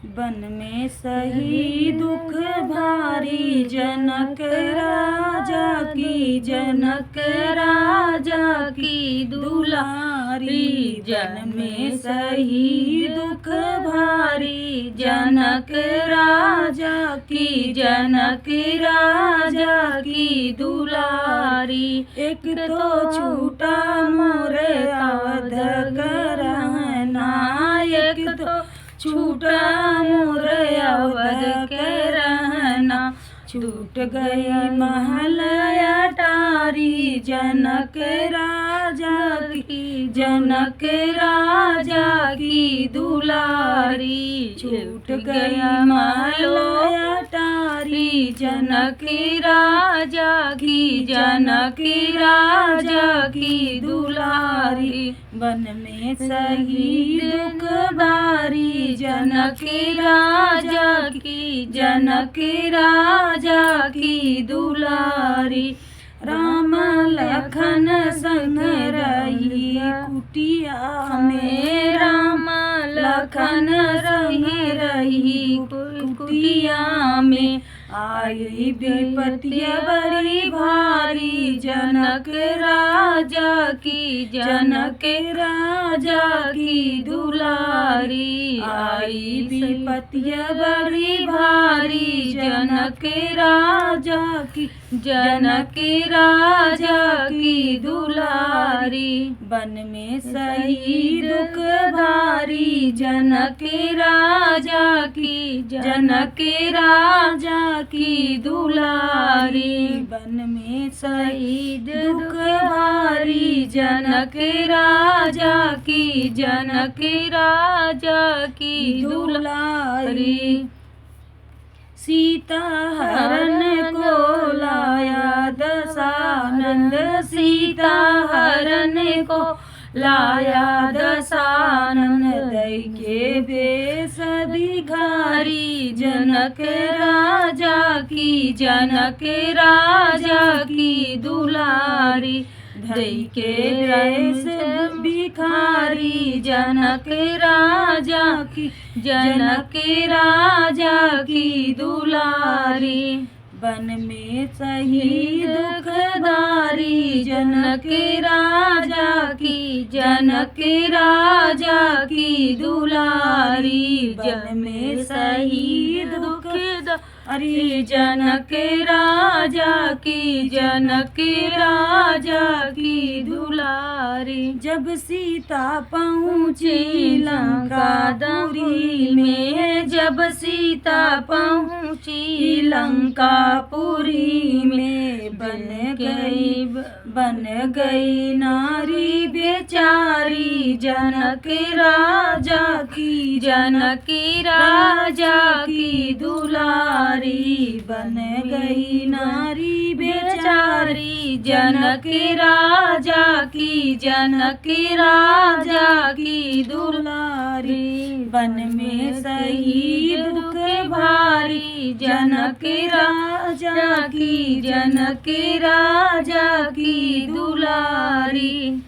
बन में सही दुख भारी, जनक राजा की दुलारी। जन में सही दुख भारी, जनक राजा की दुलारी। एक तो छूटा मोरे अवध करहना, एक तो छूटा मोरे अवध करहना। छूट गई महल अटारी, जनक राजा की दुलारी। छूट गई महल अटारी, जनक राजा की दुलारी। बन में सही दुख भारी, जनक राजा की दुलारी। राम लखन संग रही कुटिया में, राम लखन संग रही कुटिया में। आई विपत्तियाँ बड़ी भारी, जनक राजा की दुलारी। आई विपत्तियाँ बड़ी भारी, जनक राजा की दुलारी। बन में सही दुख भारी, जनक राजा की दुलारी। बन में सही दुख भारी, जनक राजा की दुलारी। सीता हरण को लाया दशानंद, सीता हरण को लाया दशानंद। दई के भेष भिखारी, जनक राजा की दुलारी। दई के भेष भिखारी, जनक राजा की दुलारी। बन में सही दुख धारी, जनक राजा की दुलारी। बन में सही दुख धारी, जनक राजा की दुलारी। जब सीता पहुँची लंकापुरी में, जब सीता पहुँची लंकापुरी में। बन गई नारी बेचारी, जनक राजा की दुलारी। बन गई नारी बेचारी, जनक राजा की दुलारी। बन में सही दुख भारी, जनक राजा की दुलारी।